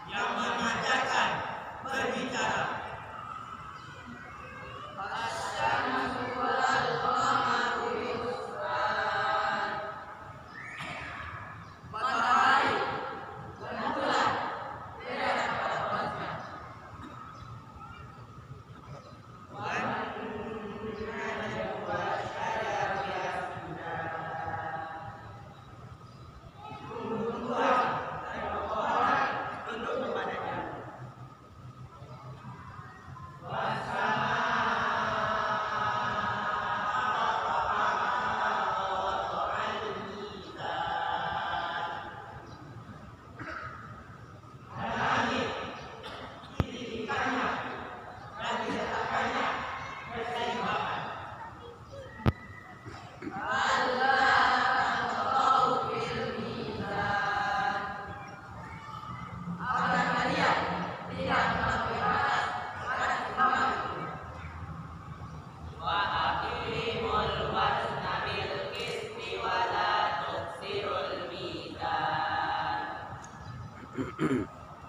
yang mengajarkan berbicara.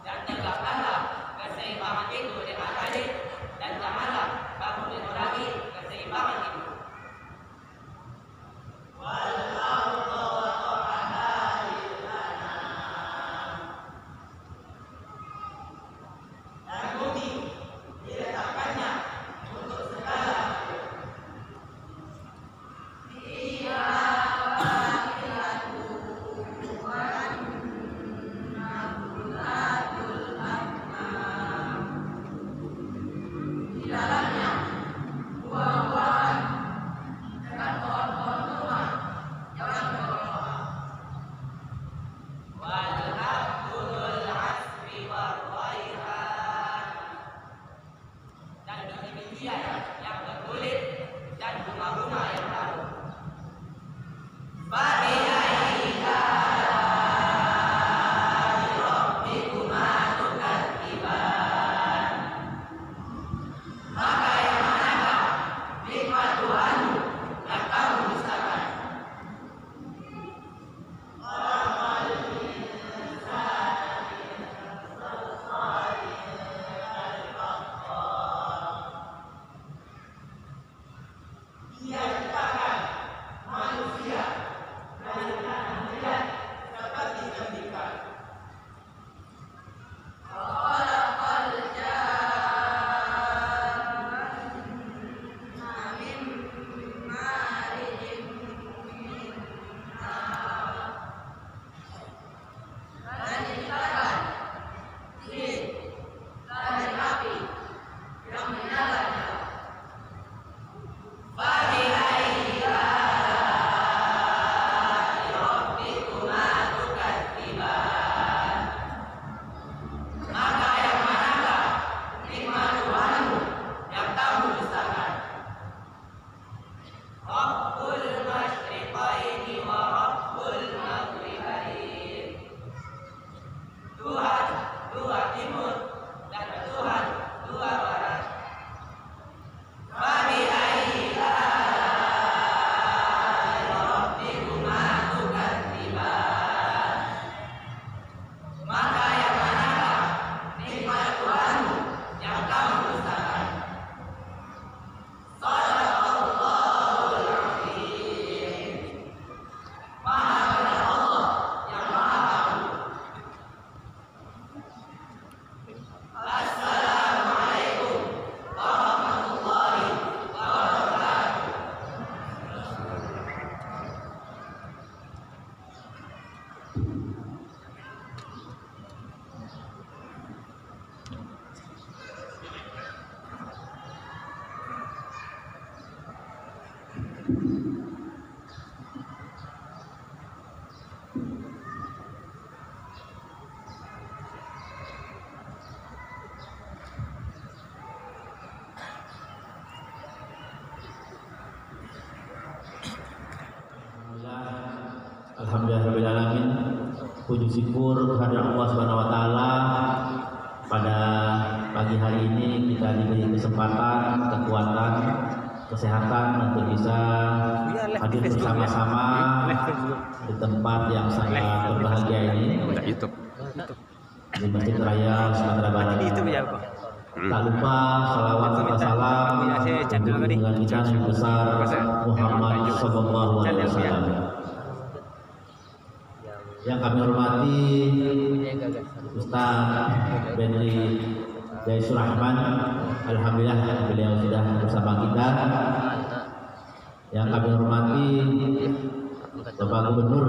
Dan tegakkanlah keseimbangan itu dengan adil, dan janganlah kamu mengurangi keseimbangan itu. Dan bumi diletakkannya untuk segala yang berkulit dan bunga-bunga yang baru. Maka yang manakah nikmat Tuhanmu yang kamu dustakan? Dia ciptakan manusia dari tanah liat seperti tembikar. Dan diciptakan jin dari api yang menyala-nyala. Maka yang manakah nikmat Tuhanmu yang kamu dustakan? Rabbul masyriqaini wa Rabbul maghribain. Tuhan dua timur dan Tuhan dua barat. Maka yang manakah nikmat Tuhanmu yang kamu dustakan? Shadaqallahul Azim. Maha benar Allah yang maha agung. Assalamualaikum warahmatullahi wabarakatuh. Alhamdulillahirrahmanirrahim. Puji syukur kehadirat Allah Subhanahu wa taala. Pada pagi hari ini kita diberi kesempatan, kekuatan, kesehatan untuk bisa hadir bersama-sama di tempat yang sangat berbahagia ini. di Masjid Raya Sumatera Barat. Tak lupa salawat serta salam untuk junjungan kita yang besar Muhammad Sallallahu Alaihi Wasallam. Yang kami hormati Ustaz Benri Jaisul Rahman, alhamdulillah beliau sudah bersama kita. Yang kami hormati Bapak Gubernur,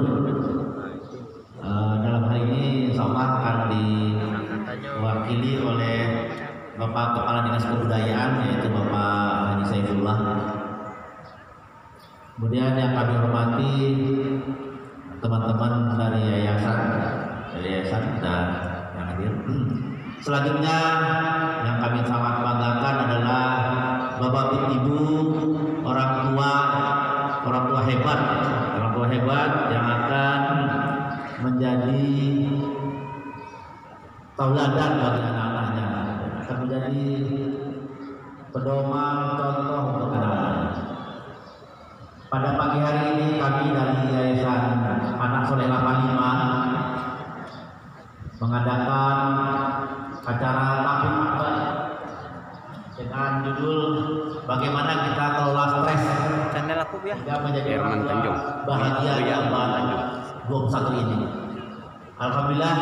dalam hari ini insyaallah akan diwakili oleh Bapak Kepala Dinas Kebudayaan, yaitu Bapak Haji Saifullah. Kemudian yang kami hormati teman-teman dari yayasan dan yang hadir. Selanjutnya yang kami sangat banggakan adalah Bapak Ibu orang tua hebat yang akan menjadi tauladan bagi anak-anaknya, akan menjadi pedoman contoh untuk anak-anak. Pada pagi hari ini kami dari Yayasan Anak Soleh 85 mengadakan acara taklim akbar dengan judul bagaimana kita kelola stres hingga menjadi orang tua bahagia di abad 21 ini. Alhamdulillah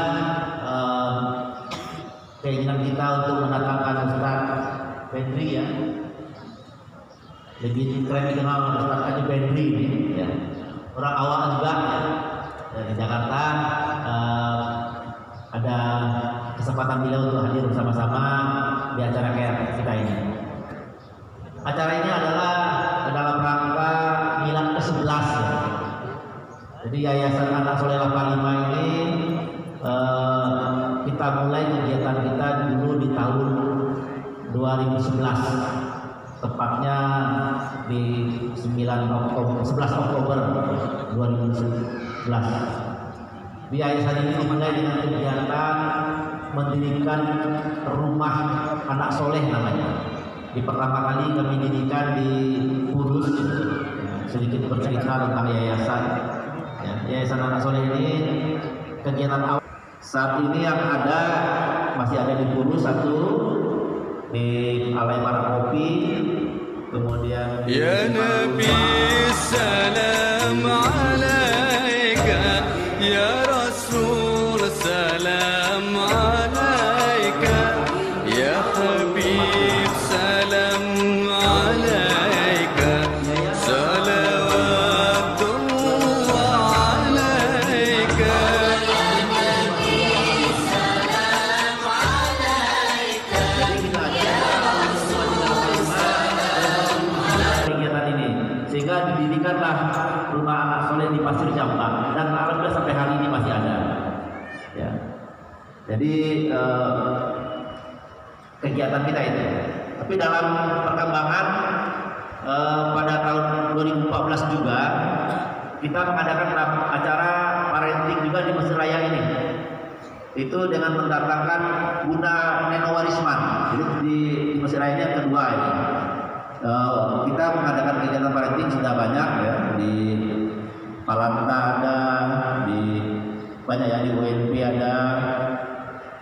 keinginan kita untuk mendatangkan Ustaz Benri, ya, lebih keren dikenal Ustaz Haji Benri ya. Orang awal juga ya, dari Jakarta. Ada kesempatan beliau untuk hadir bersama-sama di acara kayak kita ini. Acara ini adalah dalam rangka milad ke-11 ya. Jadi Yayasan Anak Soleh 85 ini kita mulai kegiatan kita dulu di tahun 2011, tepatnya di 11 Oktober 2011. Di yayasan ini dimulai dengan kegiatan mendirikan rumah anak soleh namanya. Di pertama kali kami dirikan di Kudus. Sedikit bercerita tentang yayasan. Ya, yayasan Anak Soleh ini kegiatan awal saat ini yang ada masih ada di Kudus, satu di Alai Parakopi, kemudian ya Nabi salam alaika ya Rasul salam alaika ya Habib salam alaika salawatullah alaika kegiatan ini sehingga didirikanlah rumah anak soleh di Pasir Jamba dan alhamdulillah sampai hari ini masih ada ya. Jadi kegiatan kita itu, tapi dalam perkembangan pada tahun 2014 juga kita mengadakan acara parenting juga di Masjid Raya ini, itu dengan mendatangkan Bunda Neno Warisman. Jadi di Masjid Raya ini yang kedua ini. Kita mengadakan kegiatan parenting sudah banyak ya, di Palanta ada, di banyak ya, di UNP ada.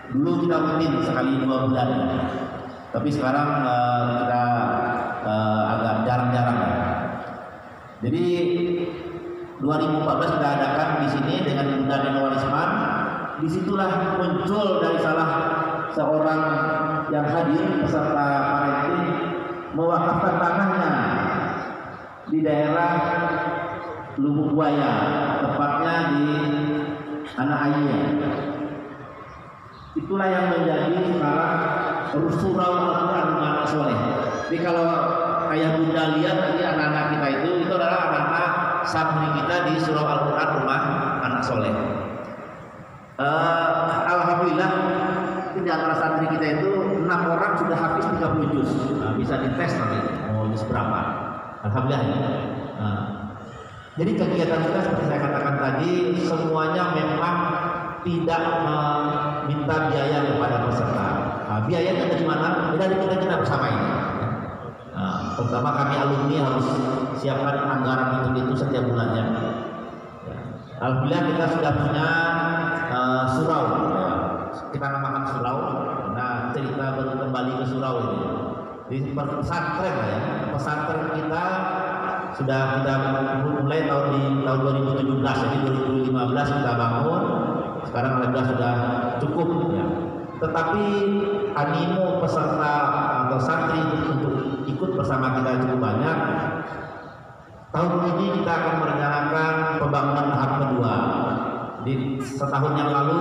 Dulu kita rutin sekali 2 bulan, tapi sekarang kita agak jarang-jarang. Jadi 2014 kita adakan di sini dengan Bunda Neno Warisman. Disitulah muncul dari salah seorang yang hadir peserta parenting mewakafkan tanahnya di daerah Lubuk Buaya, tepatnya di Anak Ayah. Itulah yang menjadi sekarang surau Al-Quran anak soleh. Jadi kalau ayah bunda lihat tadi anak-anak kita itu adalah anak-anak santri kita di surau Al-Quran rumah anak soleh. Alhamdulillah di antara santri kita itu 6 orang sudah habis 30 juz. Bisa dites nanti mau juz berapa. Alhamdulillah ya. Jadi kegiatan kita seperti saya katakan tadi semuanya memang tidak meminta biaya kepada peserta. Biayanya dari mana? Dari kita bersama ini. Pertama kami alumni harus siapkan anggaran untuk itu setiap bulannya. kita namakan surau. Nah, cerita baru kembali ke surau ini. Di pesantren lah ya. Pesantren kita sudah kita mulai tahun 2017, jadi 2015 kita bangun. Sekarang alhamdulillah sudah cukup ya. Tetapi animo peserta atau santri untuk ikut bersama kita cukup banyak. Tahun ini kita akan merencanakan pembangunan tahap kedua. Di setahun yang lalu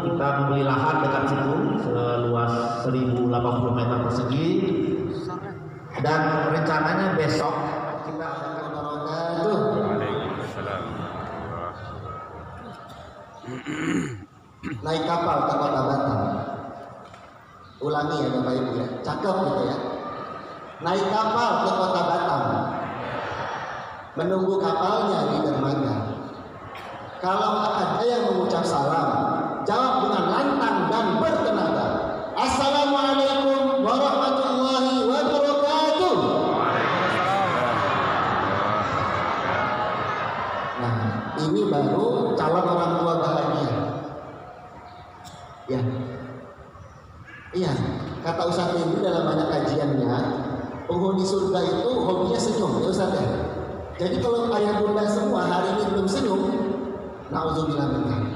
kita membeli lahan dekat situ seluas 1080 meter persegi, dan rencananya besok kita akan wabarakatuh. Naik kapal ke Kota Batam. Ulangi ya Bapak Ibu ya, cakep gitu ya. Naik kapal ke Kota Batam, menunggu kapalnya di dermaga. Kalau ada yang mengucap salam, jawab dengan lantang dan bertenaga. Assalamualaikum warahmatullahi wabarakatuh. Nah, ini baru calon orang tua bahagia. Ya, iya. Kata Ustaz Indri dalam banyak kajiannya, penghuni surga itu hobinya senyum, ya Ustaz ya. Jadi kalau ayah bunda semua hari ini belum senyum, na'udzubillah minzalik.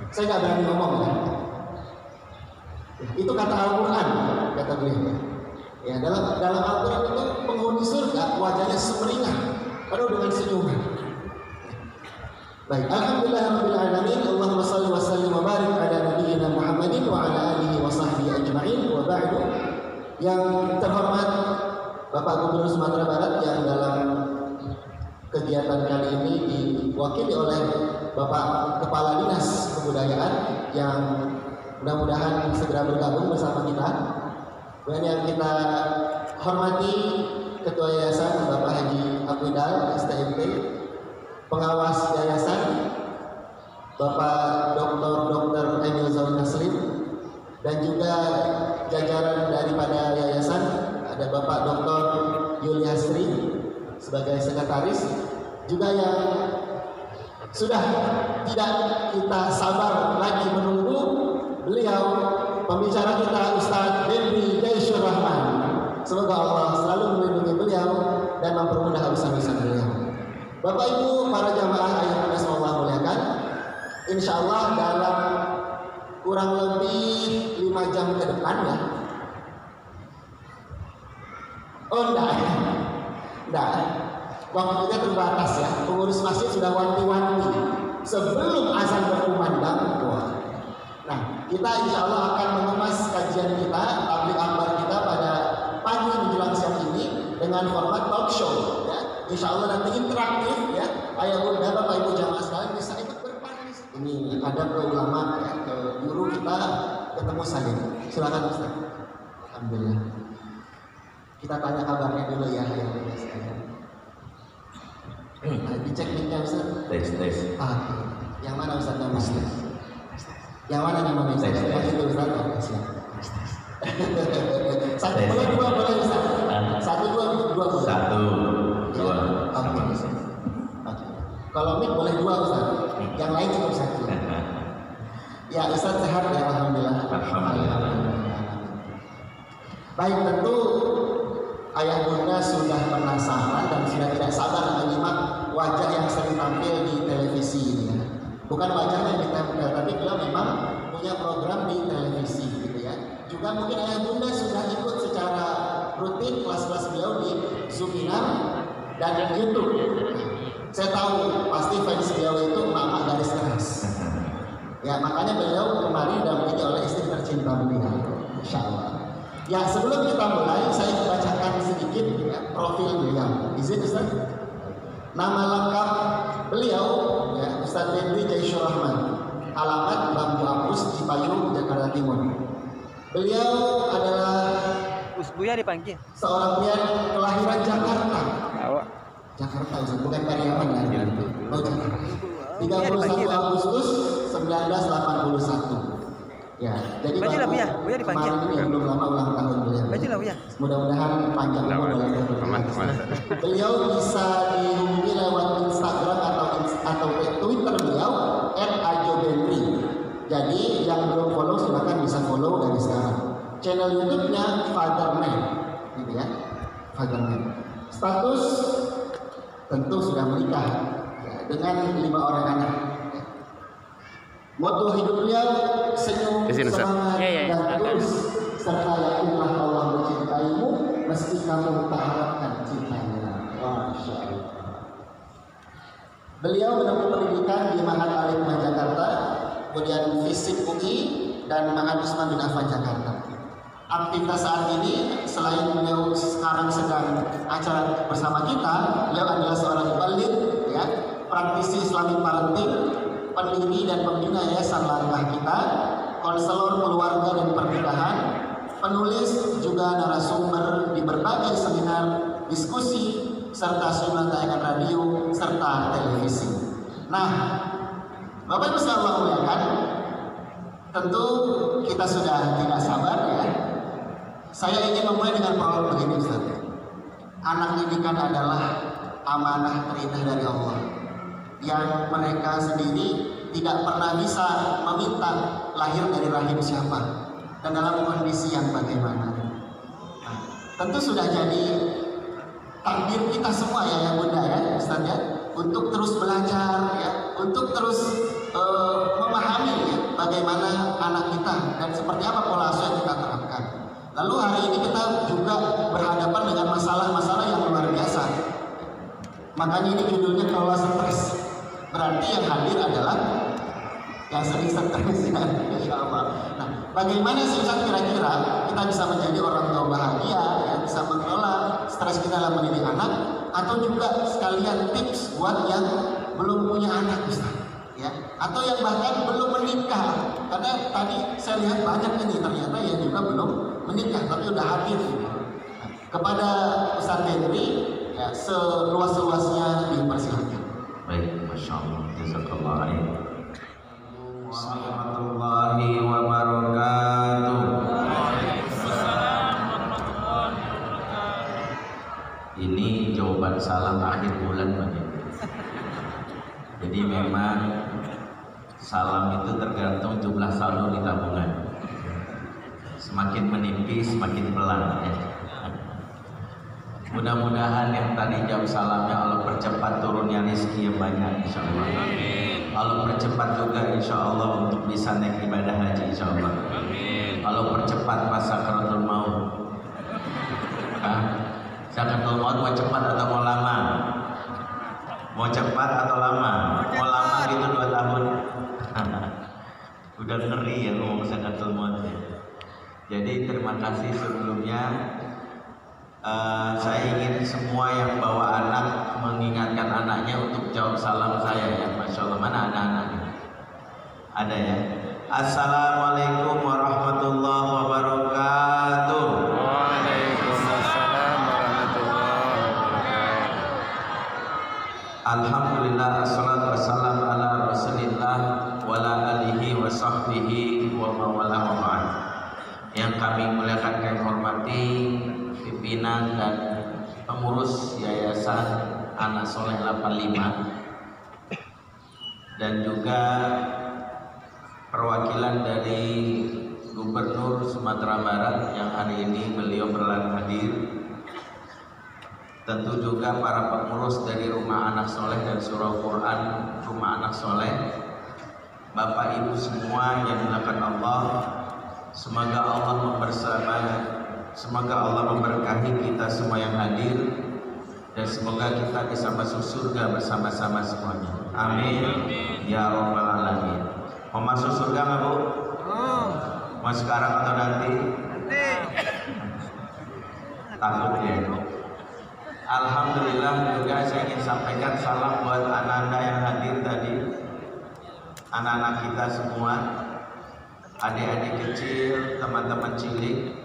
Saya nggak berani ngomong ya. Itu kata Al-Quran, kata beliau. Ya, dalam Al-Quran itu penghuni surga wajahnya sumringah, penuh dengan senyuman. Baik, alhamdulillahirabbil alamin. Allahumma shalli wa sallim wa barik ala nabiyyina Muhammadin wa ala alihi wa sahbihi ajma'in. Wa ba'du. Yang terhormat Bapak Gubernur Sumatera Barat yang dalam kegiatan kali ini diwakili oleh Bapak Kepala Dinas Kebudayaan yang mudah-mudahan segera bergabung bersama kita. Dan yang kita hormati Ketua Yayasan Bapak Haji Akwidal STMP, pengawas yayasan Bapak Dr. Emil Zaun Taslim, dan juga jajaran daripada yayasan ada Bapak Dr. Yuliastri sebagai sekretaris, juga yang sudah tidak kita sabar lagi menunggu beliau pembicara kita Ustadz Dendri Jaisyur Rahman. Semoga Allah selalu melindungi beliau dan mempermudah urusan-urusan beliau. Bapak Ibu para jamaah yang Allah muliakan, insya Allah dalam kurang lebih 5 jam ke depan ya. Oh enggak. Waktu kita terbatas ya. Pengurus masjid sudah wanti-wanti sebelum azan berkumandang. Nah, kita insya Allah akan mengemas kajian kita, tabligh akbar kita pada pagi menjelang siang ini dengan format talk show ya. Insya Allah nanti interaktif ya. Ayah bunda Bapak Ibu jamaah sekalian bisa ikut berpartisipasi. Ini ada ke ulama ya, ke guru kita ketemu saya. Silakan Ustaz. Alhamdulillah. Kita tanya kabarnya dulu ya ayah bunda sekalian. Dicek mic-nya Ustaz. Tes. Yang mana Ustaz namanya? Yang mana namanya Ustaz? Yang itu Ustaz. Satu boleh, dua boleh Ustaz. Satu dua boleh. Satu, dua. Oke. Kalau mic boleh dua Ustaz. Yang lain cukup satu. Ya Ustaz sehat ya alhamdulillah. Baik, tentu ayah bunda sudah penasaran dan sudah tidak sabar menyimak wajah yang sering tampil di televisi ini ya. Bukan wajahnya yang ditempel, tapi beliau memang punya program di televisi gitu ya. Juga mungkin ayah bunda sudah ikut secara rutin kelas-kelas beliau di Zoominar dan YouTube. Saya tahu pasti fans beliau itu emak-emak garis keras. Ya makanya beliau kemarin didampingi oleh istri tercinta beliau, Insya Allah. Ya sebelum kita mulai, saya bacakan sedikit ya, profil beliau. Izin Ustaz. Nama lengkap beliau ya, Ustaz Dendri Jaisyur Rahman. Alamat Bambu Apus, Cipayung, Jakarta Timur. Beliau adalah Usbuya dipanggil. seorang pria kelahiran Jakarta. Awak. Jakarta Ustaz, bukan Pariaman ya. Oh, Jakarta. 31 Agustus 1981. Ya, jadi Bajilah Buya, Buya dipanggil. kemarin ini belum lama ulang tahun beliau. Bajilah Buya. Mudah-mudahan panjang umur dalam beliau bisa dihubungi lewat Instagram atau Twitter beliau @ajobendri. Jadi yang belum follow silakan Channel YouTube-nya Fatherman, gitu ya, Fatherman. Status tentu sudah menikah ya, dengan 5 orang anak. Moto hidup beliau senyum, semangat, dan tulus, serta yakinlah Allah mencintaimu meski kamu tak harapkan cintanya. Masya Allah. Beliau menempuh pendidikan di Mahat Al-Hikmah Jakarta, kemudian Fisip UI dan Mahat Usman bin Affan Jakarta. Aktivitas saat ini selain beliau sekarang sedang acara bersama kita, beliau adalah seorang muballigh, ya, praktisi Islamic parenting, pendiri dan pembina Yayasan Langkah Kita, konselor keluarga dan pernikahan, penulis juga narasumber di berbagai seminar, diskusi, serta sejumlah tayangan radio serta televisi. Nah, Bapak Ibu sekalian Allah muliakan, tentu kita sudah tidak sabar ya. Saya ingin memulai dengan prolog begini, Ustaz. Anak didikan adalah amanah terindah dari Allah yang mereka sendiri tidak pernah bisa meminta lahir dari rahim siapa dan dalam kondisi yang bagaimana. Nah, tentu sudah jadi takdir kita semua ya, yang Bunda ya, Ustaz ya, untuk terus belajar ya, untuk terus memahami ya, bagaimana anak kita dan seperti apa pola asuh yang kita terapkan. Lalu hari ini kita juga berhadapan dengan masalah-masalah yang luar biasa. Makanya ini judulnya kelola stres. Berarti yang hadir adalah yang sering stres ya, insya Allah. Nah, bagaimana sih Ustaz kira-kira kita bisa menjadi orang tua bahagia, ya, bisa mengelola stres kita dalam mendidik anak, atau juga sekalian tips buat yang belum punya anak, Ustaz, ya, atau yang bahkan belum menikah. Karena tadi saya lihat banyak ini ternyata yang juga belum menikah tapi udah hadir. Nah, kepada Ustaz Henry, ya, seluas-luasnya dipersilakan. Baik, Masya Allah, jazakallah khair. Warahmatullahi wabarakatuh. Ini jawaban salam akhir bulan, Pak. Jadi memang salam itu tergantung jumlah saldo di tabungan. Semakin menipis, semakin pelan ya. Mudah-mudahan yang tadi jawab salamnya Allah percepat turunnya rezeki yang banyak, insya Allah. Allah percepat juga insya Allah untuk bisa naik ibadah haji, insya Allah. Allah percepat masa sakaratul maut. Sakaratul maut mau cepat atau mau lama? Mau cepat atau lama? Mau lama gitu 2 tahun. Udah ngeri ya ngomong sakaratul maut. Jadi terima kasih sebelumnya. Saya ingin semua yang bawa anak mengingatkan anaknya untuk jawab salam saya ya. Masya Allah, mana anak-anaknya? Ada ya. Assalamualaikum warahmatullahi wabarakatuh. Waalaikumsalam warahmatullahi wabarakatuh. Alhamdulillah, assalatu wassalam ala rasulillah wa ala alihi wa sahbihi wa mawala wa ba'd. Yang kami muliakan dan hormati pimpinan dan pengurus Yayasan Anak Soleh 85 dan juga perwakilan dari Gubernur Sumatera Barat yang hari ini beliau berkenan hadir. Tentu juga para pengurus dari Rumah Anak Soleh dan Surau Quran Rumah Anak Soleh, Bapak Ibu semua yang dimuliakan Allah. Semoga Allah memberkahi kita semua yang hadir dan semoga kita bisa masuk surga bersama-sama semuanya. Amin. Ya Rabbal Alamin. Mau masuk surga nggak, Bu? Mau sekarang atau nanti? Takut ya. Alhamdulillah juga saya ingin sampaikan salam buat anak-anak yang hadir tadi, anak-anak kita semua, adik-adik kecil, teman-teman cilik.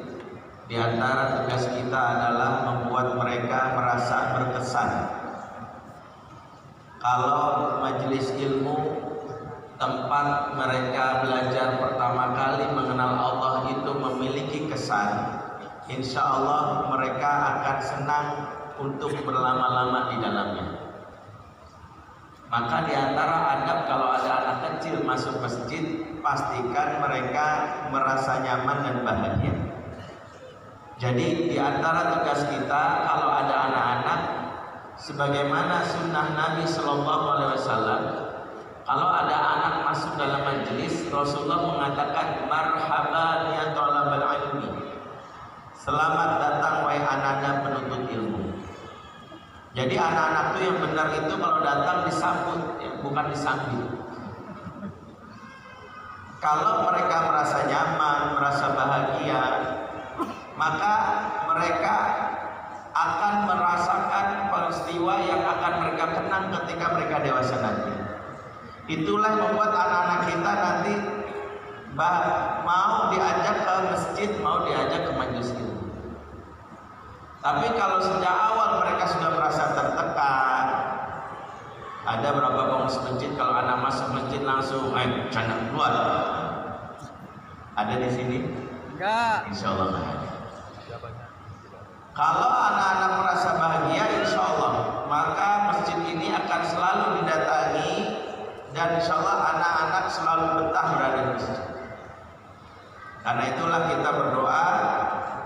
Di antara tugas kita adalah membuat mereka merasa berkesan. Kalau majelis ilmu tempat mereka belajar pertama kali mengenal Allah itu memiliki kesan, insya Allah mereka akan senang untuk berlama-lama di dalamnya. Maka di antara adab kalau ada anak kecil masuk masjid, pastikan mereka merasa nyaman dan bahagia. Jadi di antara tugas kita kalau ada anak-anak, sebagaimana sunnah Nabi Shallallahu Alaihi Wasallam, kalau ada anak masuk dalam majelis, Rasulullah mengatakan marhaban ya thalabal ilmi, selamat datang wahai anak-anak penuntut ilmu. Jadi anak-anak itu yang benar itu kalau datang disambut, ya, bukan disambut. Kalau mereka merasa nyaman, merasa bahagia, maka mereka akan merasakan peristiwa yang akan mereka kenang ketika mereka dewasa nanti. Itulah yang membuat anak-anak kita nanti mau diajak ke masjid, mau diajak ke majelis ilmu. Tapi kalau sejak awal mereka sudah merasa tertekan, ada berapa pengurus masjid kalau anak masuk masjid langsung jangan keluar. Ada di sini? Enggak. Insya Allah ada. Kalau anak-anak merasa bahagia, insya Allah maka masjid ini akan selalu didatangi dan insya Allah anak-anak selalu betah berada di masjid. Karena itulah kita berdoa,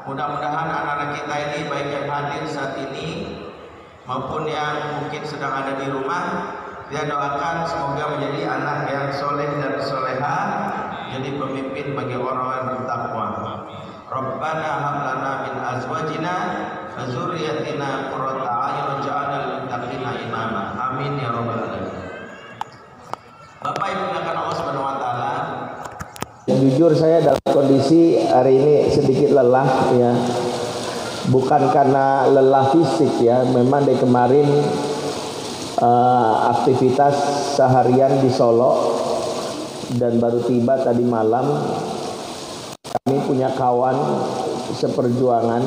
mudah-mudahan anak-anak kita ini baik yang hadir saat ini maupun yang mungkin sedang ada di rumah, kita doakan semoga menjadi anak yang soleh dan soleha, jadi pemimpin bagi orang-orang yang bertakwa. Rabbana hab lana min azwajina wa dzurriyyatina qurrata a'yun waj'alna lil muttaqina imama. Amin ya rabbal alamin. Bapak Ibu dimuliakan Allah Subhanahu wa taala. Jujur saya dalam kondisi hari ini sedikit lelah ya. Bukan karena lelah fisik ya, memang dari kemarin aktivitas seharian di Solo dan baru tiba tadi malam. Kami punya kawan seperjuangan,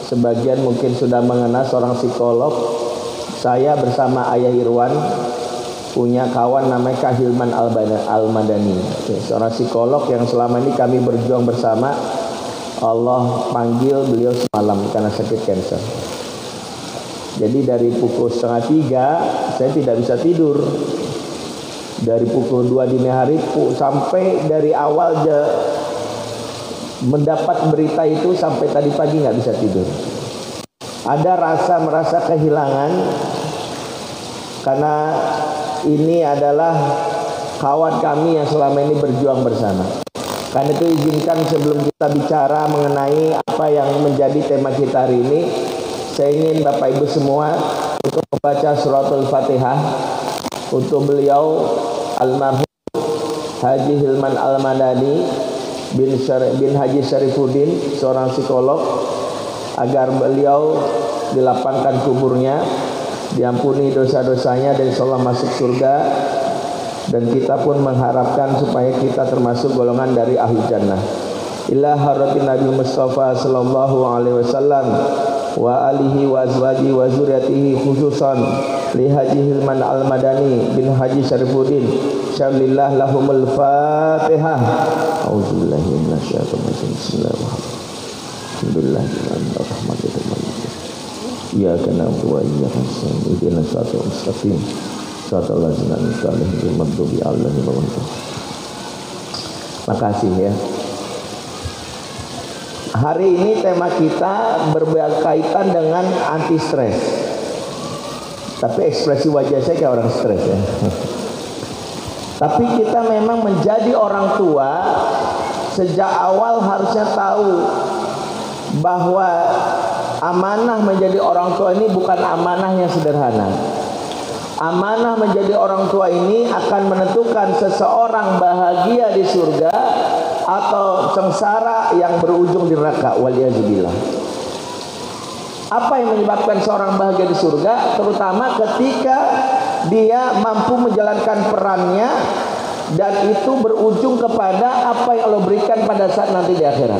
sebagian mungkin sudah mengenal seorang psikolog. Saya bersama Ayah Irwan punya kawan namanya Kak Hilman Al-Madani, seorang psikolog yang selama ini kami berjuang bersama. Allah panggil beliau semalam karena sakit kanker. Jadi dari pukul 2:30 saya tidak bisa tidur. Dari pukul 2 dini hari sampai dari awal mendapat berita itu sampai tadi pagi nggak bisa tidur. Ada merasa kehilangan karena ini adalah kawan kami yang selama ini berjuang bersama. Karena itu izinkan sebelum kita bicara mengenai apa yang menjadi tema kita hari ini, saya ingin Bapak Ibu semua untuk membaca suratul Fatihah untuk beliau almarhum Haji Hilman Al-Madani bin Haji Syarifuddin, seorang psikolog, agar beliau dilapangkan kuburnya, diampuni dosa-dosanya dan insyaallah masuk surga, dan kita pun mengharapkan supaya kita termasuk golongan dari ahli jannah. Ila haratin Nabi Mustafa sallallahu alaihi wasallam wa alihi wa azwaji wa zuriyatihi khususan li Haji Hilman Al-Madani bin Haji Syarifuddin syallillah lahumul Fatihah. Auzubillahi minasyaitonir rajim. Bismillahirrahmanirrahim. Alhamdulillahirrahmanirrahim. Iyyaka na'budu wa iyyaka nasta'in. Ihdinas siratal mustaqim. Siratal ladzina an'amta 'alaihim ghairil maghdubi 'alaihim waladdallin. Makasih ya. Hari ini tema kita berkaitan dengan anti stres. Tapi ekspresi wajah saya kayak orang stres ya. Tapi kita memang menjadi orang tua sejak awal harusnya tahu bahwa amanah menjadi orang tua ini bukan amanah yang sederhana. Amanah menjadi orang tua ini akan menentukan seseorang bahagia di surga atau sengsara yang berujung di neraka. Waliyazubillah. Apa yang menyebabkan seorang bahagia di surga? Terutama ketika dia mampu menjalankan perannya dan itu berujung kepada apa yang Allah berikan pada saat nanti di akhirat.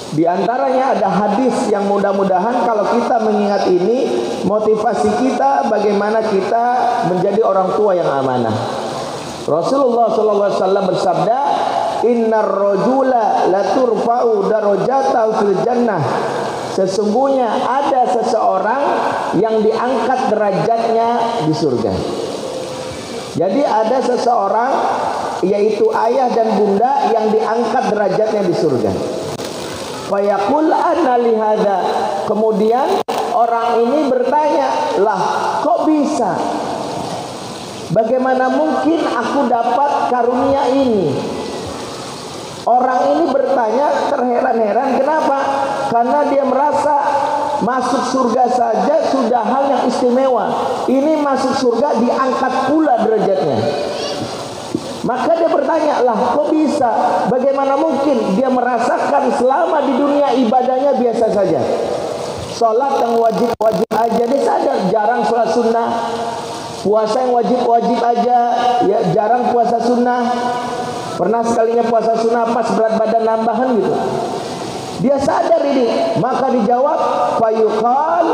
Di antaranya ada hadis yang mudah-mudahan kalau kita mengingat ini, motivasi kita bagaimana kita menjadi orang tua yang amanah. Rasulullah SAW bersabda, "Innar rajula laturfa'u darajatahu fil jannah." Sesungguhnya ada seseorang yang diangkat derajatnya di surga. Jadi ada seseorang, yaitu ayah dan bunda, yang diangkat derajatnya di surga. Fayaqul anna li hadza. Kemudian orang ini bertanya, "Lah, kok bisa? Bagaimana mungkin aku dapat karunia ini?" Orang ini bertanya terheran-heran. Kenapa? Karena dia merasa masuk surga saja sudah hal yang istimewa. Ini masuk surga diangkat pula derajatnya. Maka dia bertanya, "Lah, kok bisa? Bagaimana mungkin?" Dia merasakan selama di dunia ibadahnya biasa saja. Sholat yang wajib-wajib aja dia sadar, jarang sholat sunnah. Puasa yang wajib-wajib aja, ya jarang puasa sunnah. Pernah sekalinya puasa sunnah pas berat badan nambahan gitu. Dia sadar ini, maka dijawab, fayuqal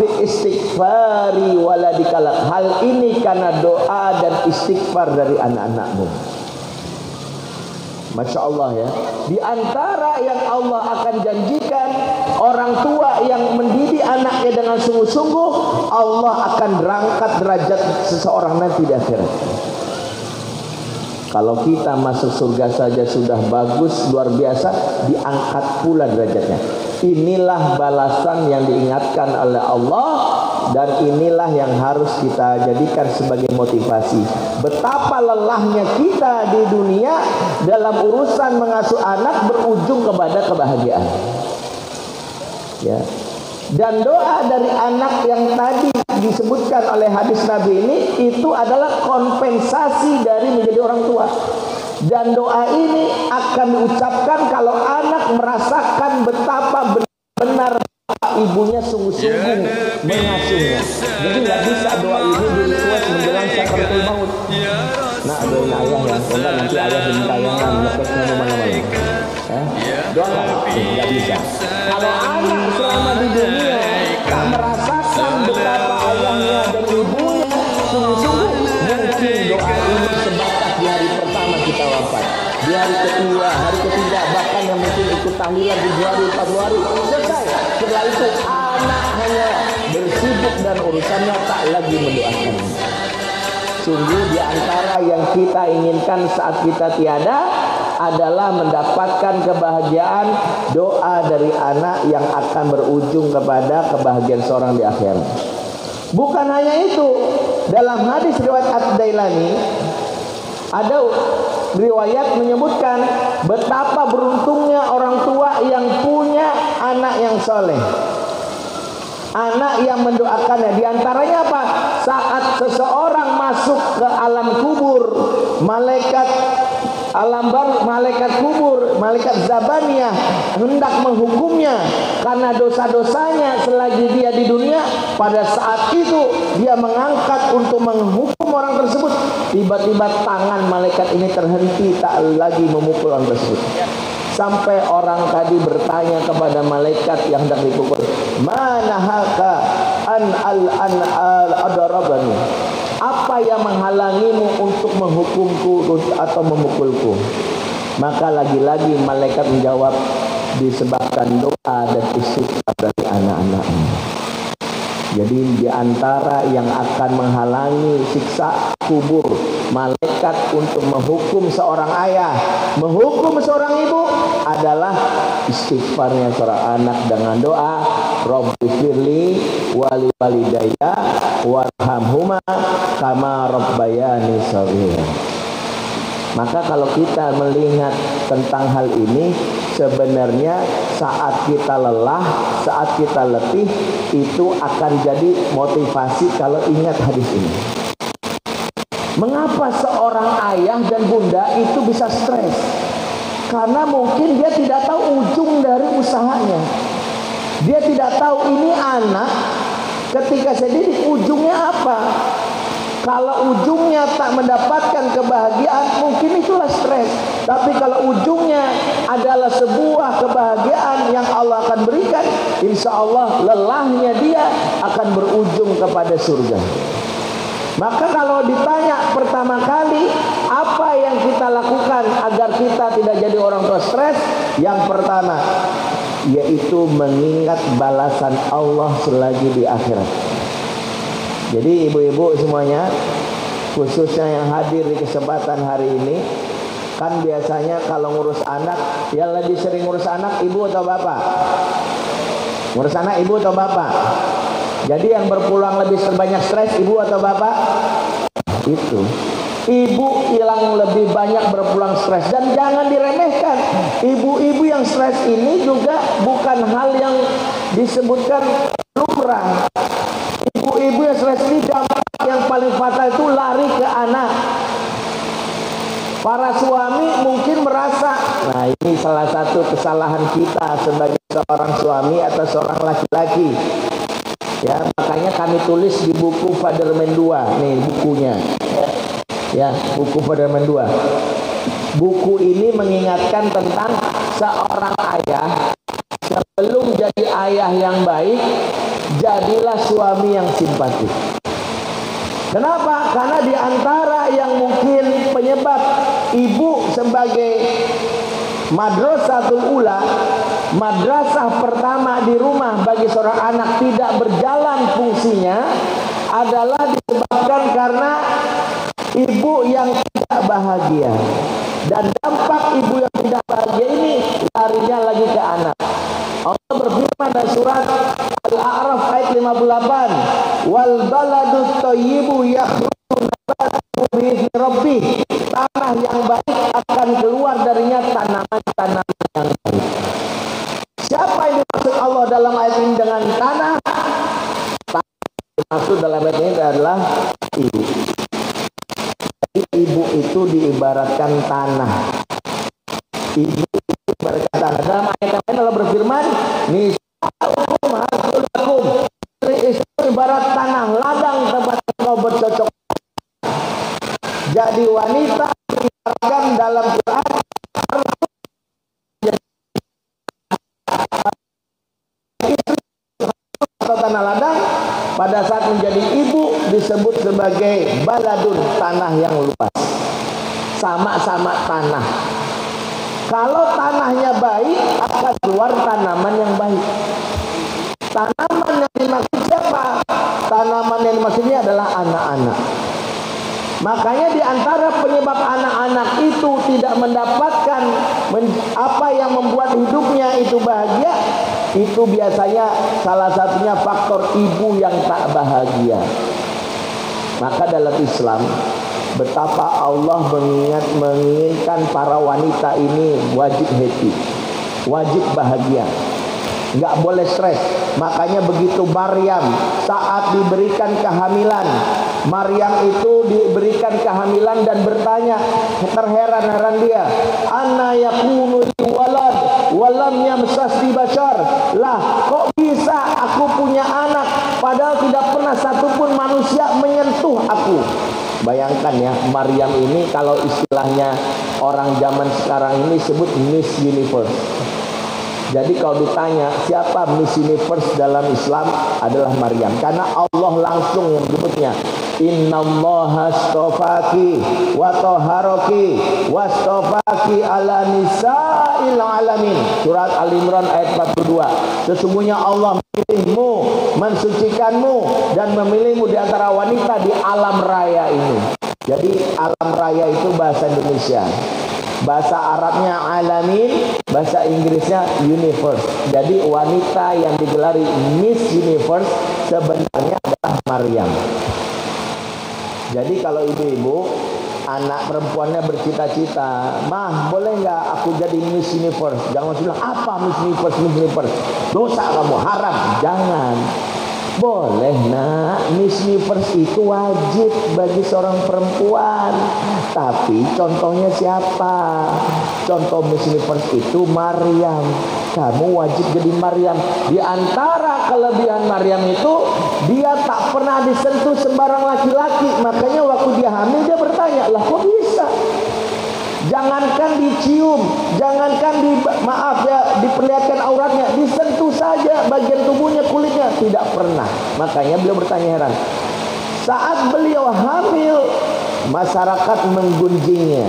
bi istighfari waladikal. Hal ini karena doa dan istighfar dari anak-anakmu. Masya Allah ya. Di antara yang Allah akan janjikan, orang tua yang mendidik anaknya dengan sungguh-sungguh, Allah akan berangkat derajat seseorang nanti di akhirat. Kalau kita masuk surga saja sudah bagus, luar biasa, diangkat pula derajatnya. Inilah balasan yang diingatkan oleh Allah, dan inilah yang harus kita jadikan sebagai motivasi. Betapa lelahnya kita di dunia dalam urusan mengasuh anak berujung kepada kebahagiaan. Ya. Dan doa dari anak yang tadi disebutkan oleh hadis Nabi ini, itu adalah kompensasi dari menjadi orang tua. Dan doa ini akan diucapkan kalau anak merasakan betapa benar ibunya sungguh-sungguh mengasuhnya. Jadi nggak bisa doa ini direquest menjelang sakaratul maut. Nah, doain ayah ya, enggak nanti ayah dimentayangan ngefeknya kemana-mana. Doa nggak bisa. Kalau anak selama di dunia tak merasakan betapa ayahnya dan ibunya sungguh-sungguh, mungkin doa ini sebatas di hari pertama kita wafat, di hari kedua, hari ketiga, bahkan yang mungkin ikut tahlilan 7 hari, 40 hari, selesai. Setelah itu anak hanya bersibuk dan urusannya tak lagi mendoakan. Sungguh di antara yang kita inginkan saat kita tiada adalah mendapatkan kebahagiaan doa dari anak yang akan berujung kepada kebahagiaan seorang di akhirat. Bukan hanya itu, dalam hadis riwayat Ad-Dailami ada riwayat menyebutkan betapa beruntungnya orang tua yang punya anak yang soleh, anak yang mendoakannya. Di antaranya apa? Saat seseorang masuk ke alam kubur, malaikat kubur, malaikat Zabaniyah hendak menghukumnya karena dosa-dosanya selagi dia di dunia. Pada saat itu dia mengangkat untuk menghukum orang tersebut. Tiba-tiba tangan malaikat ini terhenti, tak lagi memukul orang tersebut. Sampai orang tadi bertanya kepada malaikat yang hendak dipukul, "Manahaka an adarabani?" Apa yang menghalangimu untuk menghukumku atau memukulku? Maka lagi-lagi malaikat menjawab, disebabkan doa dan istighfar dari anak-anakmu. Jadi di antara yang akan menghalangi siksa kubur malaikat untuk menghukum seorang ayah, menghukum seorang ibu adalah istighfarnya seorang anak dengan doa, Rabbi firli wali walidayya warhamhuma kama rabbayani shaghira. Maka kalau kita melihat tentang hal ini, sebenarnya saat kita lelah, saat kita letih, itu akan jadi motivasi kalau ingat hadis ini. Mengapa seorang ayah dan bunda itu bisa stres? Karena mungkin dia tidak tahu ujung dari usahanya. Dia tidak tahu ini anak ketika saya didik ujungnya apa. Kalau ujungnya tak mendapatkan kebahagiaan, mungkin itulah stres. Tapi kalau ujungnya adalah sebuah kebahagiaan yang Allah akan berikan, insya Allah lelahnya dia akan berujung kepada surga. Maka kalau ditanya pertama kali, apa yang kita lakukan agar kita tidak jadi orang tua stres? Yang pertama, yaitu mengingat balasan Allah selagi di akhirat. Jadi ibu-ibu semuanya, khususnya yang hadir di kesempatan hari ini, Kan biasanya kalau ngurus anak, yang lebih sering ngurus anak ibu atau bapak? Ngurus anak ibu atau bapak? Jadi yang berpulang lebih banyak stres ibu atau bapak? Itu. Ibu yang lebih banyak berpulang stres, dan jangan diremehkan. Ibu-ibu yang stres ini juga bukan hal yang disebutkan lumrah. Ibu-ibu yang stres ini dampak yang paling fatal itu lari ke anak. Para suami mungkin merasa, nah ini salah satu kesalahan kita sebagai seorang suami atau seorang laki-laki. Ya, makanya kami tulis di buku Fatherman 2, nih bukunya. Ya, buku Fatherman 2. Buku ini mengingatkan tentang seorang ayah sebelum jadi ayah yang baik, jadilah suami yang simpatik. Kenapa? Karena di antara yang mungkin penyebab ibu sebagai madrasatul ula, madrasah pertama di rumah bagi seorang anak tidak berjalan fungsinya adalah disebabkan karena ibu yang tidak bahagia. Dan dampak ibu yang tidak bahagia ini larinya lagi ke anak. Allah berfirman dalam surat Al-A'raf ayat 58, wal baladut thayyibu yakhruju nabatuhu bi'izni rabbih. Tanah yang baik akan keluar darinya tanaman-tanaman yang baik. Siapa yang dimaksud Allah dalam ayat ini dengan tanah? Dimaksud dalam ayat ini adalah ibu. Ibu itu diibaratkan tanah. Ibu diibaratkan tanah. Dalam ayat yang lain Allah berfirman, nisa'ukum harthulakum. Istri ibarat tanah ladang tempat kau bercocok. Jadi wanita diibaratkan dalam Quran atau tanah ladang. Pada saat menjadi ibu disebut sebagai baladun, tanah yang luas. Sama-sama tanah. Kalau tanahnya baik, akan keluar tanaman yang baik. Tanaman yang dimaksud siapa? Tanaman yang dimaksudnya adalah anak-anak. Makanya di antara penyebab anak-anak itu tidak mendapatkan apa yang membuat hidupnya itu bahagia, itu biasanya salah satunya faktor ibu yang tak bahagia. Maka dalam Islam, betapa Allah menginginkan para wanita ini wajib happy, wajib bahagia, nggak boleh stres. Makanya begitu Maryam saat diberikan kehamilan, Maryam itu diberikan kehamilan dan bertanya, terheran-heran dia, anna yakunu li walad walam yamsasni bashar. Lah, kok bisa aku punya anak padahal tidak pernah satupun manusia menyentuh aku. Bayangkan ya, Maryam ini kalau istilahnya orang zaman sekarang ini sebut Miss Universe. Jadi kalau ditanya siapa Miss Universe dalam Islam, adalah Maryam. Karena Allah langsung yang menyebutnya. Innallaha astafaki wa taharaki wastafaki ala nisa'il alamin. Surat Al-Imran ayat 42. Sesungguhnya Allah memilihmu, mensucikanmu, dan memilihmu di antara wanita di alam raya ini. Jadi alam raya itu bahasa Indonesia. Bahasa Arabnya alamin, bahasa Inggrisnya universe. Jadi wanita yang digelari Miss Universe sebenarnya adalah Maryam. Jadi kalau ibu-ibu anak perempuannya bercita-cita, mah boleh nggak aku jadi Miss Universe? Jangan bilang apa Miss Universe, Miss Universe, dosa kamu, haram. Jangan. Boleh nak, Miss Universe itu wajib bagi seorang perempuan. Tapi contohnya siapa? Contoh Miss Universe itu Maryam. Kamu wajib jadi Maryam. Di antara kelebihan Maryam itu, dia tak pernah disentuh sembarang laki-laki. Makanya waktu dia hamil dia bertanya, lah kok bisa? Jangankan dicium, jangankan diperlihatkan auratnya, disentuh saja bagian tubuhnya, kulitnya, tidak pernah. Makanya beliau bertanya heran. Saat beliau hamil, masyarakat menggunjingnya.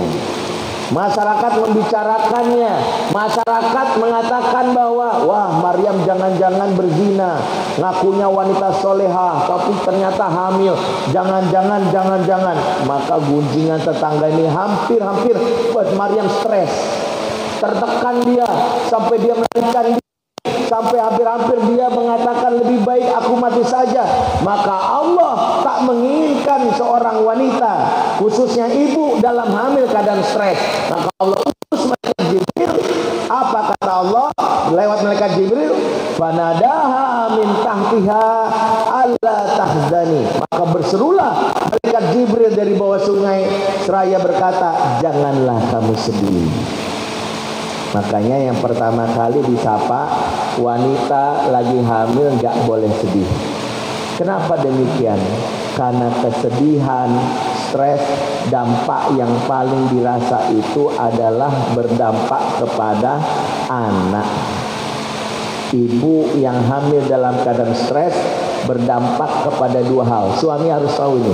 Masyarakat membicarakannya. Masyarakat mengatakan bahwa wah, Maryam jangan-jangan berzina, ngakunya wanita solehah tapi ternyata hamil. Jangan-jangan. Maka gunjingan tetangga ini hampir buat Maryam stres. Tertekan dia sampai dia melarikan diri. Sampai hampir-hampir dia mengatakan lebih baik aku mati saja. Maka Allah tak menginginkan seorang wanita, khususnya ibu, dalam hamil keadaan stres. Maka Allah utus malaikat Jibril. Apa kata Allah lewat malaikat Jibril? Fanadaha min tahtiha alla tahzani. Maka berserulah malaikat Jibril dari bawah sungai seraya berkata, janganlah kamu sedih. Makanya yang pertama kali disapa, wanita lagi hamil nggak boleh sedih. Kenapa demikian? Karena kesedihan, stres, dampak yang paling dirasa itu adalah berdampak kepada anak. Ibu yang hamil dalam keadaan stres berdampak kepada dua hal. Suami harus tahu ini.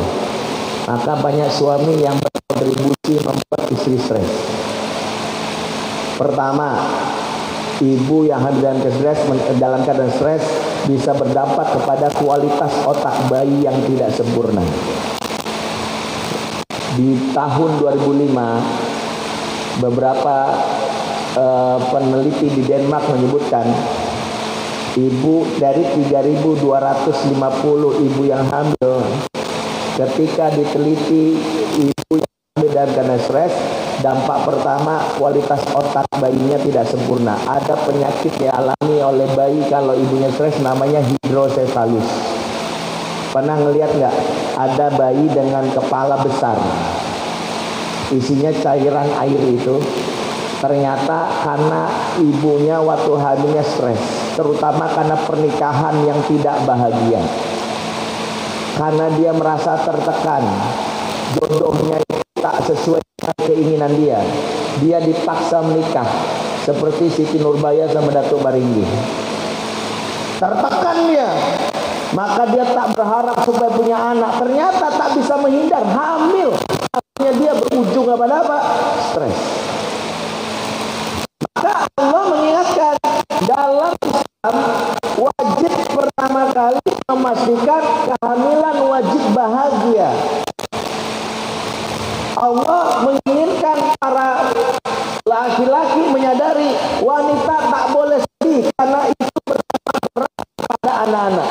Maka banyak suami yang berkontribusi membuat istri stres. Pertama, ibu yang hamil dalam keadaan stres bisa berdampak kepada kualitas otak bayi yang tidak sempurna. Di tahun 2005, beberapa peneliti di Denmark menyebutkan ibu dari 3.250 ibu yang hamil, ketika diteliti ibu yang hamil dalam keadaan stres, dampak pertama, kualitas otak bayinya tidak sempurna. Ada penyakit yang alami oleh bayi kalau ibunya stres, namanya hidrosefalus. Pernah ngelihat nggak? Ada bayi dengan kepala besar, isinya cairan air itu. Ternyata karena ibunya waktu hamilnya stres, terutama karena pernikahan yang tidak bahagia. Karena dia merasa tertekan, jodohnya tak sesuai dengan keinginan dia. Dia dipaksa menikah seperti Siti Nurbaya sama Datuk Baringgi. Tertekan dia, maka dia tak berharap supaya punya anak. Ternyata tak bisa menghindar, hamil. Akhirnya dia berujung kepada apa? Stres. Maka Allah mengingatkan, dalam Islam wajib pertama kali memastikan kehamilan wajib bahagia. Allah menginginkan para laki-laki menyadari wanita tak boleh sedih karena itu berdampak pada anak-anak.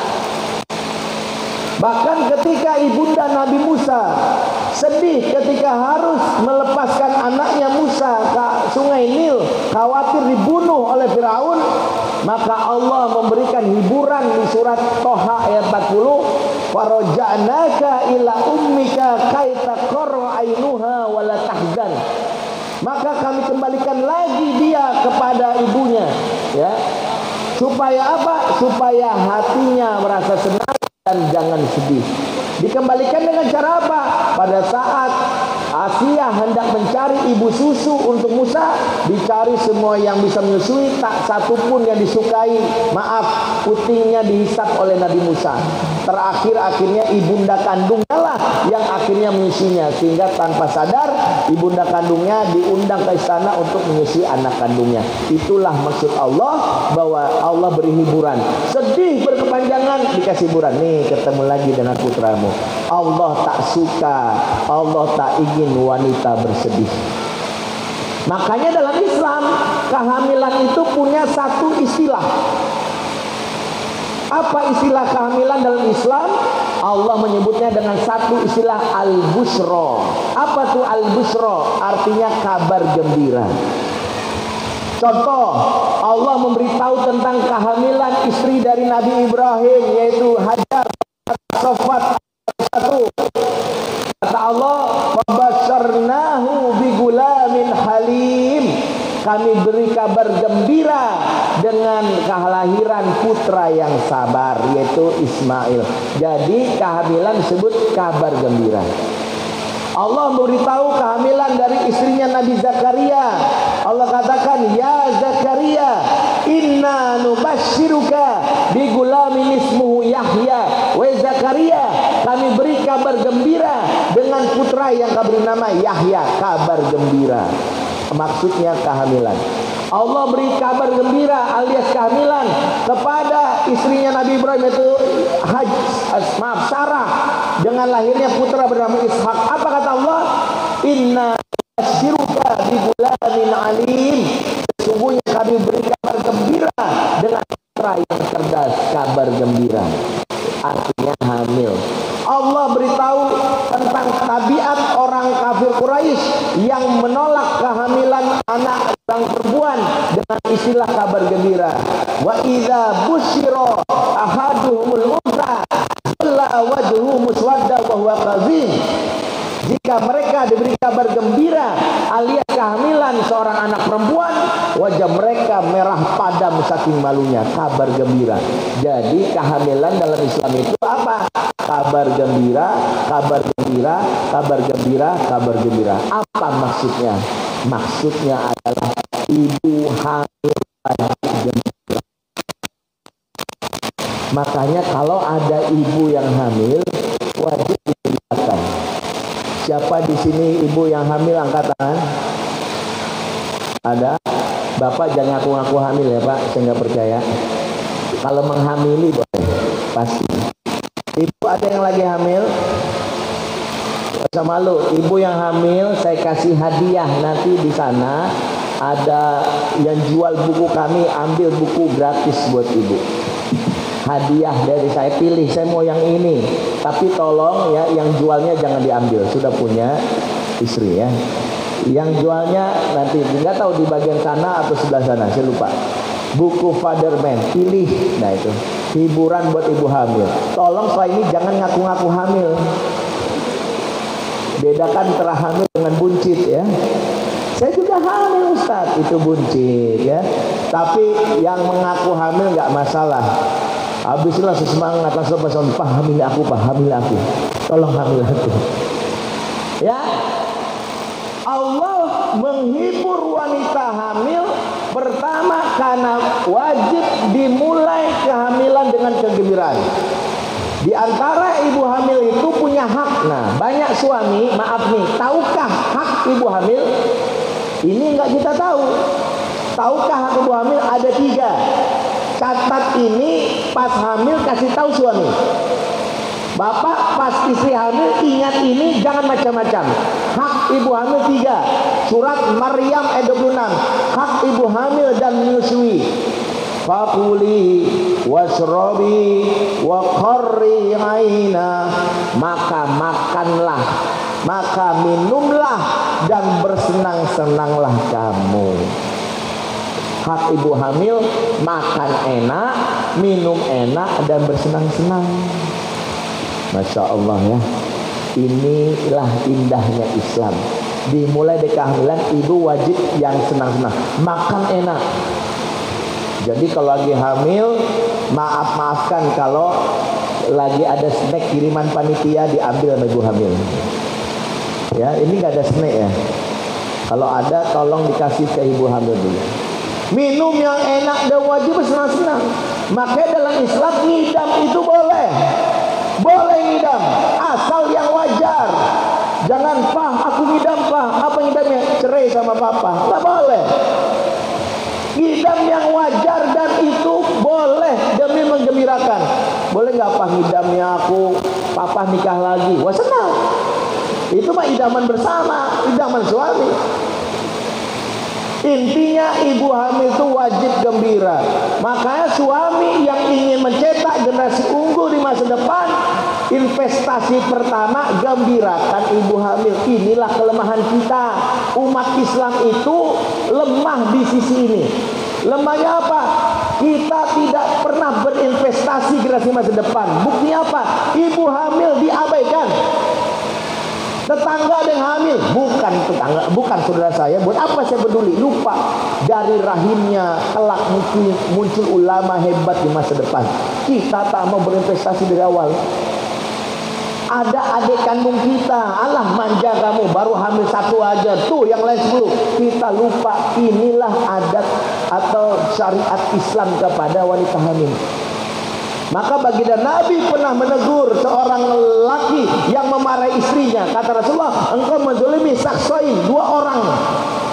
Bahkan ketika ibunda Nabi Musa sedih ketika harus melepaskan anaknya Musa ke sungai Nil, khawatir dibunuh oleh Firaun, maka Allah memberikan hiburan di surat Toha ayat 40. Faroja'naka ila ummika kaita qarra ainuha wala tahzan. Maka kami kembalikan lagi dia kepada ibunya, ya. Supaya apa? Supaya hatinya merasa senang dan jangan sedih. Dikembalikan dengan cara apa? Pada saat Asia hendak mencari ibu susu untuk Musa, dicari semua yang bisa menyusui, tak satu pun yang disukai. Maaf, putingnya dihisap oleh Nabi Musa. Terakhir akhirnya ibunda kandungnya lah yang akhirnya menyusuinya, sehingga tanpa sadar ibunda kandungnya diundang ke istana untuk menyusui anak kandungnya. Itulah maksud Allah, bahwa Allah beri hiburan. Sedih berkepanjangan dikasih hiburan. Nih, ketemu lagi dengan putramu. Allah tak suka, Allah tak ingin wanita bersedih. Makanya dalam Islam, kehamilan itu punya satu istilah. Apa istilah kehamilan dalam Islam? Allah menyebutnya dengan satu istilah, al-bushra. Apa tuh al-bushra? Artinya kabar gembira. Contoh, Allah memberitahu tentang kehamilan istri dari Nabi Ibrahim, yaitu Hajar, Sofat. Kata Allah, "Fabasyarnahu bigulamin halim." Kami beri kabar gembira dengan kelahiran putra yang sabar, yaitu Ismail. Jadi kehamilan disebut kabar gembira. Allah memberitahu kehamilan dari istrinya Nabi Zakaria. Allah katakan, "Ya Zakaria, inna nubasyyiruka bigulamin ismuhu Yahya." Wahai Zakaria, kami beri kabar gembira dengan putra yang kami beri nama Yahya, kabar gembira. maksudnya kehamilan. Allah beri kabar gembira alias kehamilan kepada istrinya Nabi Ibrahim, itu Sarah, dengan lahirnya putra bernama Ishak. Apa kata Allah? Inna nubasyiruka bi ghulamin alim. Sesungguhnya kami beri kabar gembira dengan putra yang cerdas. Kabar gembira artinya hamil. Allah beritahu tentang tabiat orang kafir Quraisy yang menolak kehamilan anak orang perempuan dengan istilah kabar gembira. Wa idza busyira ahaduhumul unsa dhalla wajhuhu muswadda wa huwa kazim. Jika mereka diberi kabar gembira alias kehamilan seorang anak perempuan, wajah mereka merah padam saking malunya. Kabar gembira. Jadi kehamilan dalam Islam itu apa? Kabar gembira, kabar gembira, kabar gembira, kabar gembira. Apa maksudnya? Maksudnya adalah ibu hamil gembira. Makanya kalau ada ibu yang hamil, wajib digembirakan. Siapa di sini ibu yang hamil, angkat tangan. Ada? Bapak jangan ngaku-ngaku hamil ya Pak, saya nggak percaya. Kalau menghamili boleh, pasti. Ibu ada yang lagi hamil? Gak usah malu. Ibu yang hamil saya kasih hadiah, nanti di sana ada yang jual buku kami, ambil buku gratis buat ibu. Hadiah dari saya, pilih, saya mau yang ini, tapi tolong ya yang jualnya jangan diambil, sudah punya istri ya. Yang jualnya nanti nggak tahu di bagian sana atau sebelah sana, saya lupa. Buku Father Man, pilih. Nah itu hiburan buat ibu hamil. Tolong setelah ini jangan ngaku-ngaku hamil. Bedakan antara hamil dengan buncit ya. Saya juga hamil Ustaz, itu buncit ya. Tapi yang mengaku hamil nggak masalah. Habislah sesemangat langsung Pak, hamil aku, Pak, hamil aku. Tolong hamil aku. Ya. Allah menghibur wanita hamil pertama karena wajib dimulai kehamilan dengan kegembiraan. Di antara ibu hamil itu punya hak. Nah, banyak suami, maaf nih, tahukah hak ibu hamil? Ini enggak kita tahu. Tahukah hak ibu hamil? Ada 3. Catat ini, pas hamil kasih tahu suami. Bapak pas istri hamil ingat ini, jangan macam-macam. Hak ibu hamil 3. Surat Maryam ayat 26. Hak ibu hamil dan menyusui. Fakuli wasrobi wa qarri aina, maka makanlah, maka minumlah dan bersenang-senanglah kamu. Hak ibu hamil makan enak, minum enak dan bersenang-senang. Masya Allah ya. Inilah indahnya Islam. Dimulai dari kehamilan ibu wajib yang senang-senang, makan enak. Jadi kalau lagi hamil, maafkan kalau lagi ada snack kiriman panitia diambil sama ibu hamil. Ya, ini nggak ada snack ya. Kalau ada tolong dikasih ke ibu hamil dulu. Minum yang enak dan wajib senang-senang. Makanya dalam Islam ngidam itu boleh. Boleh ngidam, asal yang wajar. Jangan, Pak, aku ngidam, Pak. Apa ngidamnya? Cerai sama papa. Nggak boleh. Ngidam yang wajar dan itu boleh demi menggembirakan. Boleh nggak Pak ngidamnya aku, papa nikah lagi? Wah senang. Itu mah idaman bersama, idaman suami. Intinya ibu hamil itu wajib gembira. Makanya suami yang ingin mencetak generasi unggul di masa depan, investasi pertama gembirakan ibu hamil. Inilah kelemahan kita. Umat Islam itu lemah di sisi ini. Lemahnya apa? Kita tidak pernah berinvestasi generasi masa depan. Buktinya apa? Ibu hamil diabaikan. Tetangga ada yang hamil, bukan tetangga, bukan saudara saya. Buat apa saya peduli? Lupa. Dari rahimnya kelak muncul ulama hebat di masa depan. Kita tak mau berinvestasi dari awal. Ada adik kandung kita, alah manja kamu, baru hamil 1 aja, tuh yang lain 10. Kita lupa. Inilah adat atau syariat Islam kepada wanita hamil. Maka baginda Nabi pernah menegur seorang lelaki yang memarahi istrinya. Kata Rasulullah, engkau menzalimi saksain, 2 orang.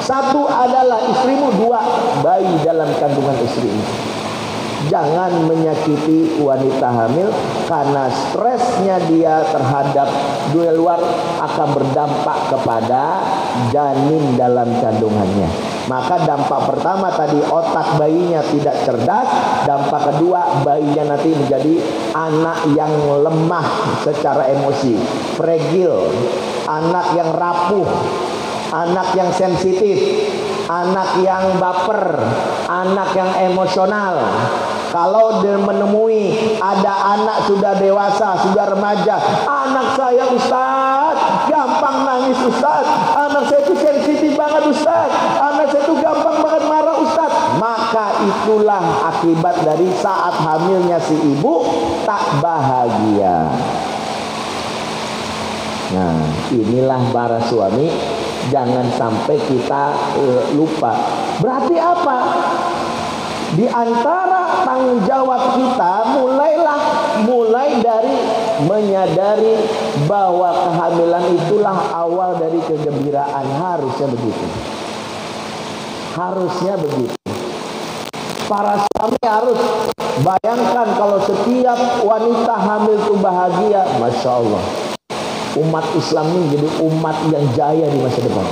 Satu adalah istrimu, dua bayi dalam kandungan istrimu. Jangan menyakiti wanita hamil, karena stresnya dia terhadap dunia luar akan berdampak kepada janin dalam kandungannya. Maka dampak pertama tadi, otak bayinya tidak cerdas. Dampak kedua, bayinya nanti menjadi anak yang lemah secara emosi, fragile, anak yang rapuh, anak yang sensitif, anak yang baper, anak yang emosional. Kalau dia menemui ada anak sudah dewasa, sudah remaja, anak saya Ustaz gampang nangis Ustaz, anak saya itu sensitif banget Ustaz, anak saya itu gampang banget marah Ustaz, maka itulah akibat dari saat hamilnya si ibu tak bahagia. Nah, inilah para suami, jangan sampai kita lupa. Berarti apa? Di antara tanggung jawab kita mulai dari menyadari bahwa kehamilan itulah awal dari kegembiraan. Harusnya begitu. Harusnya begitu. Para suami harus bayangkan kalau setiap wanita hamil itu bahagia, Masya Allah. Umat Islam ini jadi umat yang jaya di masa depan.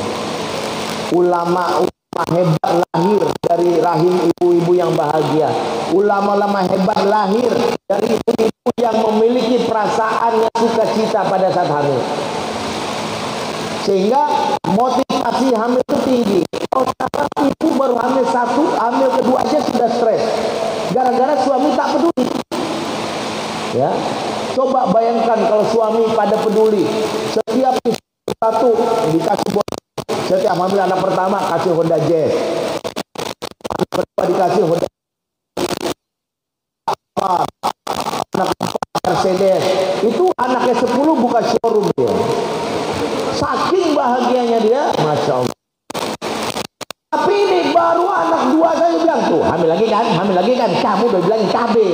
Ulama hebat lahir dari rahim ibu-ibu yang bahagia. Ulama-ulama hebat lahir dari ibu-ibu yang memiliki perasaan yang sukacita pada saat hamil. Sehingga motivasi hamil itu tinggi. Kalau sekarang ibu baru hamil satu, hamil kedua aja sudah stres. Gara-gara suami tak peduli. Ya, coba bayangkan kalau suami pada peduli. Setiap satu dikasih setiap hamil anak pertama kasih Honda Jazz, anak kedua dikasih Honda, anak Mercedes. Itu anaknya 10 buka showroom dia. Saking bahagianya dia, Masya Allah. Tapi ini baru anak 2 saya bilang tuh hamil lagi kan, kamu udah bilang cabe.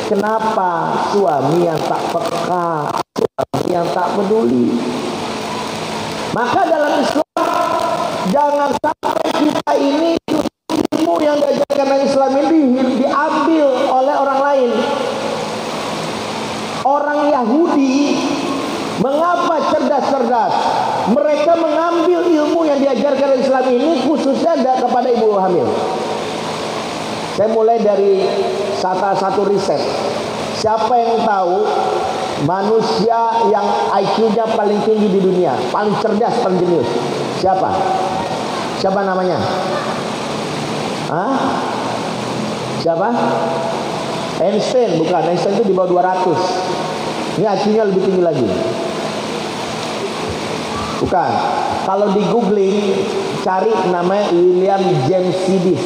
Kenapa? Suami yang tak peka, suami yang tak peduli. Maka dalam Islam jangan sampai kita ini ilmu yang diajarkan oleh Islam ini diambil oleh orang lain. Orang Yahudi mengapa cerdas-cerdas? Mereka mengambil ilmu yang diajarkan oleh Islam ini khususnya kepada ibu hamil. Saya mulai dari satu riset. Siapa yang tahu manusia yang IQ-nya paling tinggi di dunia, paling cerdas, paling jenius? Siapa? Siapa namanya? Hah? Siapa? Einstein? Bukan, Einstein itu di bawah 200. Ini IQ-nya lebih tinggi lagi. Bukan. Kalau di googling, cari namanya William James Sidis.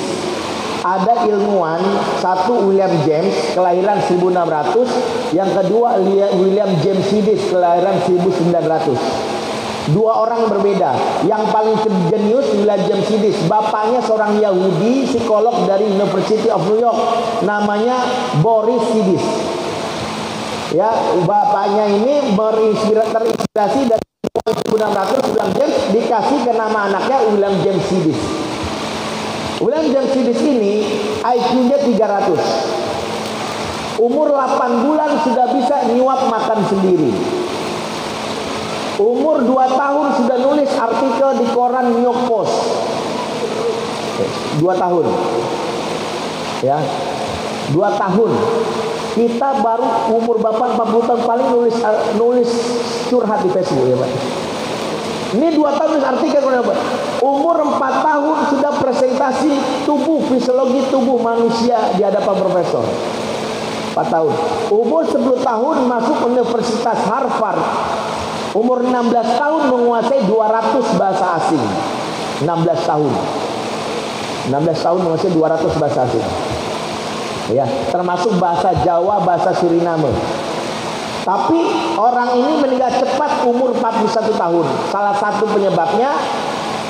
Ada ilmuwan, satu William James kelahiran 1600, yang kedua William James Sidis kelahiran 1900. Dua orang berbeda. Yang paling jenius William James Sidis, bapaknya seorang Yahudi, psikolog dari University of New York, namanya Boris Sidis. Ya, bapaknya ini terinspirasi dari 1600, William James dikasih ke nama anaknya William James Sidis. William James Sidis ini IQ-nya 300. Umur 8 bulan sudah bisa nyuap makan sendiri. Umur 2 tahun sudah nulis artikel di koran New York Post. 2 tahun. Ya. 2 tahun. Kita baru umur bapak 40 tahun paling nulis curhat di Facebook ya, Pak. Ini 2 tahun nulis artikel. Umur 4 tahun sudah presentasi tubuh, fisiologi tubuh manusia di hadapan profesor. 4 tahun. Umur 10 tahun masuk Universitas Harvard. Umur 16 tahun menguasai 200 bahasa asing. 16 tahun. 16 tahun menguasai 200 bahasa asing. Ya, termasuk bahasa Jawa, bahasa Suriname. Tapi orang ini meninggal cepat umur 41 tahun. Salah satu penyebabnya,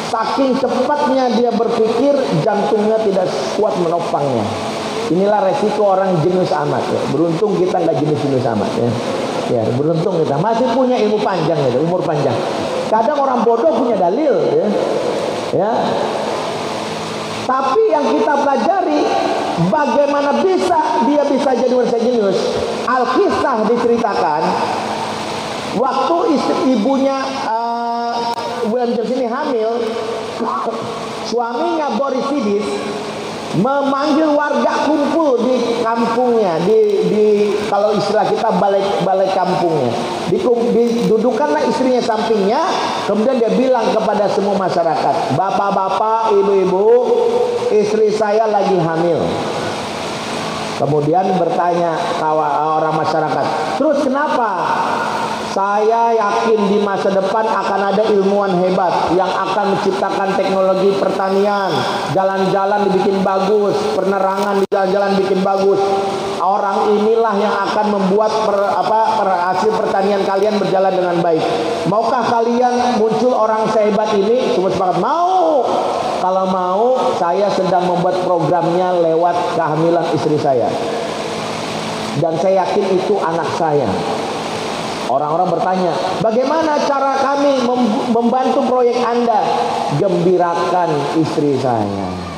saking cepatnya dia berpikir, jantungnya tidak kuat menopangnya. Inilah resiko orang jenius amat ya. Beruntung kita nggak jenius amat ya. Ya, beruntung kita masih punya ilmu panjang gitu, umur panjang. Kadang orang bodoh punya dalil ya. Ya. Tapi yang kita pelajari, bagaimana dia bisa jadi manusia jenius. Alkisah diceritakan waktu ibunya William James ini hamil, suaminya Borisidis memanggil warga kumpul di kampungnya, di kalau istilah kita balai kampungnya. Didudukanlah istrinya sampingnya, kemudian dia bilang kepada semua masyarakat, bapak-bapak, ibu-ibu, istri saya lagi hamil. Kemudian bertanya orang masyarakat, terus kenapa? Saya yakin di masa depan akan ada ilmuwan hebat yang akan menciptakan teknologi pertanian, jalan-jalan dibikin bagus, penerangan di jalan-jalan bikin bagus. Orang inilah yang akan membuat hasil pertanian kalian berjalan dengan baik. Maukah kalian muncul orang sehebat ini? Semua sepakat mau. Kalau mau, saya sedang membuat programnya lewat kehamilan istri saya. Dan saya yakin itu anak saya. Orang-orang bertanya, bagaimana cara kami membantu proyek Anda? Gembirakan istri saya.